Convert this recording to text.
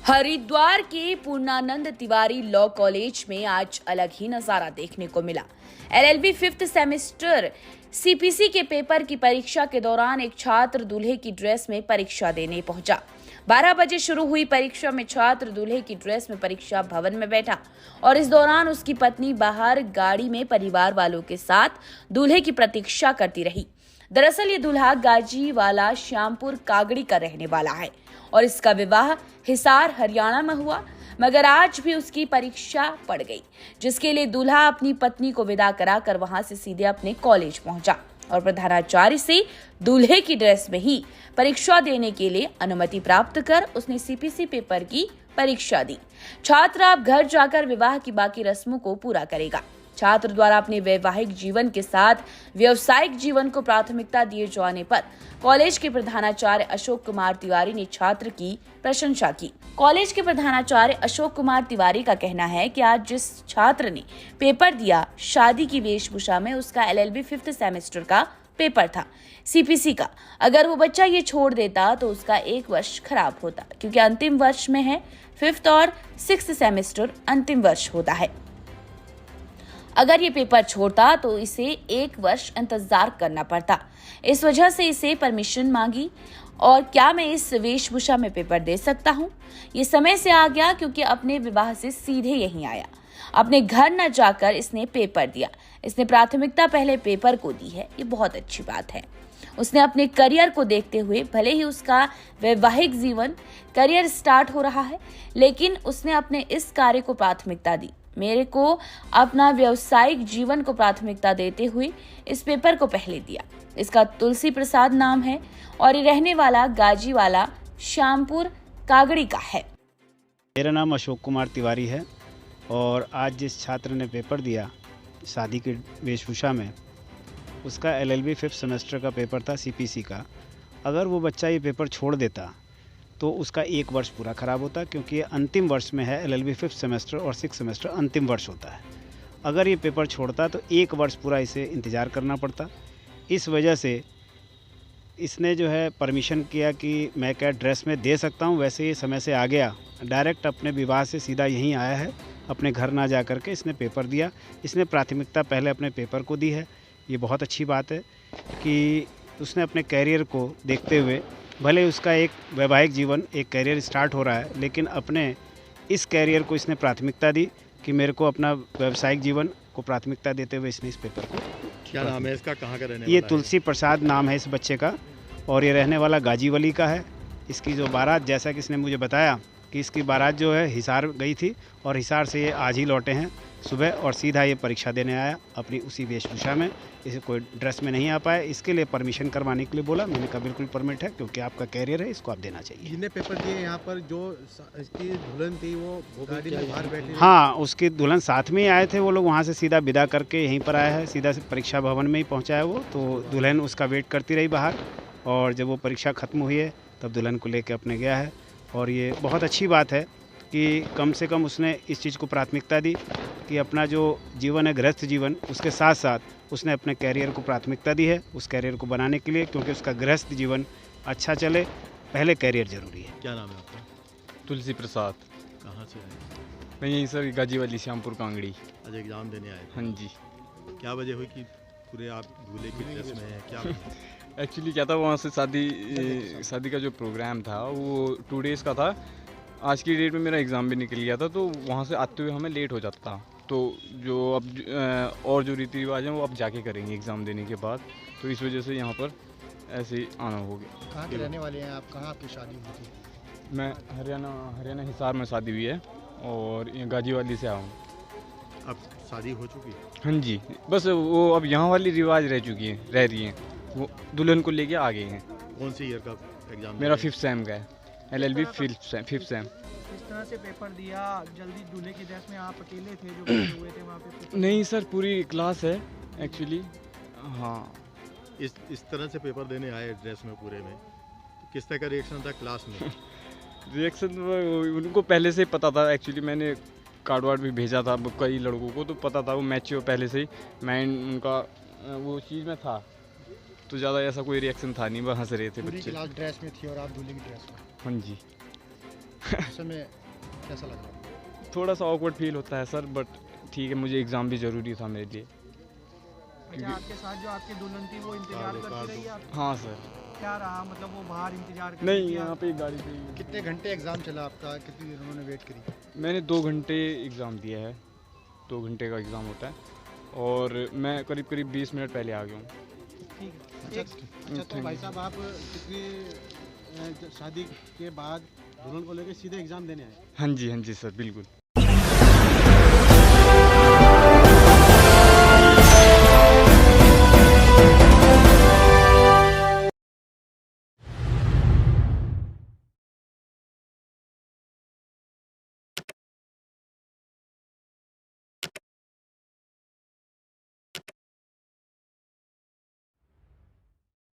हरिद्वार के पूर्णानंद Tiwari law college में आज अलग ही नजारा देखने को मिला। एलएलबी 5th सेमेस्टर सीपीसी के पेपर की परीक्षा के दौरान एक छात्र दूल्हे की ड्रेस में परीक्षा देने पहुंचा। 12 बजे शुरू हुई परीक्षा में छात्र दूल्हे की ड्रेस में परीक्षा भवन में बैठा और इस दौरान उसकी पत्नी बाहर गाड़ी में परिवार वालों के साथ दूल्हे की प्रतीक्षा करती रही। दरअसल ये दूल्हा गाजीवाला श्यामपुर कागड़ी का रहने वाला है और इसका विवाह हिसार हरियाणा में हुआ, मगर आज भी उसकी परीक्षा पड़ गई, जिसके लिए दूल्हा अपनी पत्नी को विदा कराकर वहां से सीधे अपने कॉलेज पहुंचा और प्रधानाचार्य से दूल्हे की ड्रेस में ही परीक्षा देने के लिए अनुमति प्राप्त कर उसने सीपीसी पेपर की परीक्षा दी। छात्र अब घर जाकर विवाह की बाकी रस्मों को पूरा करेगा। छात्र द्वारा अपने वैवाहिक जीवन के साथ व्यवसायिक जीवन को प्राथमिकता दिए जाने पर कॉलेज के प्रधानाचार्य अशोक कुमार तिवारी ने छात्र की प्रशंसा की। कॉलेज के प्रधानाचार्य अशोक कुमार तिवारी का कहना है कि आज जिस छात्र ने पेपर दिया, शादी की वेशभूषा में उसका एलएलबी 5th सेमेस्टर का पेपर था, सीपीसी का। अगर वो बच्चा ये छोड़ देता तो उसका 1 वर्ष खराब होता, क्योंकि अंतिम वर्ष में है। 5th और 6th सेमेस्टर अंतिम वर्ष होता है। अगर ये पेपर छोड़ता तो इसे 1 वर्ष इंतजार करना पड़ता। इस वजह से इसे परमिशन मांगी और क्या मैं इस वेशभूषा में पेपर दे सकता हूँ? ये समय से आ गया, क्योंकि अपने विवाह से सीधे यहीं आया। अपने घर न जाकर इसने पेपर दिया। इसने प्राथमिकता पहले पेपर को दी है, ये बहुत अच्छी बात है। उसने अपने करियर को देखते हुए, भले ही उसका वैवाहिक जीवन करियर स्टार्ट हो रहा है, लेकिन उसने अपने इस कार्य को प्राथमिकता दी। मेरे को अपना व्यावसायिक जीवन को प्राथमिकता देते हुए इस पेपर को पहले दिया। इसका तुलसी प्रसाद नाम है और ये रहने वाला गाजीवाला श्यामपुर कागड़ी का है। मेरा नाम अशोक कुमार तिवारी है और आज जिस छात्र ने पेपर दिया शादी की वेशभूषा में, उसका एलएलबी 5th सेमेस्टर का पेपर था, सीपीसी का। अगर वो बच्चा ये पेपर छोड़ देता तो उसका 1 वर्ष पूरा ख़राब होता, क्योंकि ये अंतिम वर्ष में है। एलएलबी 5th सेमेस्टर और 6th सेमेस्टर अंतिम वर्ष होता है। अगर ये पेपर छोड़ता तो 1 वर्ष पूरा इसे इंतज़ार करना पड़ता। इस वजह से इसने जो है परमिशन किया कि मैं क्या ड्रेस में दे सकता हूँ। वैसे ये समय से आ गया, डायरेक्ट अपने विवाह से सीधा यहीं आया है। अपने घर ना जा कर के इसने पेपर दिया। इसने प्राथमिकता पहले अपने पेपर को दी है। ये बहुत अच्छी बात है कि उसने अपने कैरियर को देखते हुए, भले उसका एक वैवाहिक जीवन, एक कैरियर स्टार्ट हो रहा है, लेकिन अपने इस कैरियर को इसने प्राथमिकता दी कि मेरे को अपना व्यावसायिक जीवन को प्राथमिकता देते हुए इसने इस पेपर को। क्या नाम है इसका, कहाँ का रहने वाला ये है? तुलसी प्रसाद नाम है इस बच्चे का और ये रहने वाला गाजीवली का है। इसकी जो बारात, जैसा कि इसने मुझे बताया कि इसकी बारात जो है हिसार गई थी और हिसार से ये आज ही लौटे हैं सुबह और सीधा ये परीक्षा देने आया अपनी उसी वेशभूषा में। इसे कोई ड्रेस में नहीं आ पाया, इसके लिए परमिशन करवाने के लिए बोला। मैंने कहा बिल्कुल परमिट है, क्योंकि आपका कैरियर है, इसको आप देना चाहिए। जिन्हें पेपर दिए यहाँ पर, जो इसकी दुल्हन थी वो गाड़ी में बाहर बैठी? हाँ, उसकी दुल्हन साथ में ही आए थे। वो लोग वहाँ से सीधा विदा करके यहीं पर आया है, सीधा से परीक्षा भवन में ही पहुँचा है वो। तो दुल्हन उसका वेट करती रही बाहर और जब वो परीक्षा ख़त्म हुई है तब दुल्हन को लेकर अपने गया है। और ये बहुत अच्छी बात है कि कम से कम उसने इस चीज़ को प्राथमिकता दी कि अपना जो जीवन है, गृहस्थ जीवन, उसके साथ साथ उसने अपने कैरियर को प्राथमिकता दी है, उस कैरियर को बनाने के लिए, क्योंकि उसका गृहस्थ जीवन अच्छा चले, पहले कैरियर ज़रूरी है। क्या नाम है आपका? तुलसी प्रसाद। कहाँ से है? मैं यहीं सर गाजीवाली श्यामपुर कांगड़ी। आज एग्जाम देने आए थे? हाँ जी। क्या वजह हुई कि पूरे आप दूल्हे की ड्रेस में हैं? क्या एक्चुअली क्या था, वहाँ से शादी का जो प्रोग्राम था वो 2 डेज़ का था। आज की डेट में मेरा एग्ज़ाम भी निकल गया था, तो वहाँ से आते हुए हमें लेट हो जाता। तो जो अब और जो रीति रिवाज हैं वो अब जाके करेंगे एग्ज़ाम देने के बाद, तो इस वजह से यहाँ पर ऐसे ही आना हो गया। कहाँ के रहने वाले हैं आप? कहाँ आपकी शादी हुई थी? मैं हरियाणा हिसार में शादी हुई है और ये गाजीवाली से आया हूँ। अब शादी हो चुकी है? हाँ जी, बस वो अब यहाँ वाली रिवाज रह रही हैं। वो दुल्हन को लेके आ गए हैं। कौन सी ईयर का एग्जाम? मेरा 5th सेम का है, एलएलबी 5th सेम। किस तरह से पेपर दिया? जल्दी दूल्हे की ड्रेस में आप अकेले थे जो बैठे हुए थे वहाँ पे? नहीं सर, पूरी क्लास है एक्चुअली। हाँ, इस तरह से पेपर देने आए ड्रेस में पूरे में, तो किस तरह का रिएक्शन था क्लास में? रिएक्शन उनको पहले से ही पता था। एक्चुअली मैंने कार्ड वार्ड भी भेजा था कई लड़कों को, तो पता था वो मैच्योर पहले से ही माइंड उनका वो चीज़ में था, तो ज़्यादा ऐसा कोई रिएक्शन था नहीं। वह हंस रहे थे बच्चे। क्लास ड्रेस में थी और आप दूल्हे की ड्रेस में? हाँ जी। उस समय कैसा लग रहा है? थोड़ा सा ऑकवर्ड फील होता है सर, बट ठीक है, मुझे एग्ज़ाम भी ज़रूरी था मेरे लिए। अच्छा, आपके साथ जो आपकी दुल्हन थी वो इंतजार करती रही आप? हाँ सर। क्या रहा, मतलब वो बाहर इंतजार करती नहीं, थी यहाँ आप? पे गाड़ी पे ही। कितने घंटे एग्ज़ाम चला आपका, कितनी देर उन्होंने वेट करी? मैंने 2 घंटे एग्ज़ाम दिया है, 2 घंटे का एग्ज़ाम होता है और मैं करीब करीब 20 मिनट पहले आ गया हूँ। ठीक है। अच्छा, एक- तो भाई साहब आप कितनी शादी के बाद दुल्हन को लेकर सीधे एग्ज़ाम देने आए? हाँ जी सर, बिल्कुल।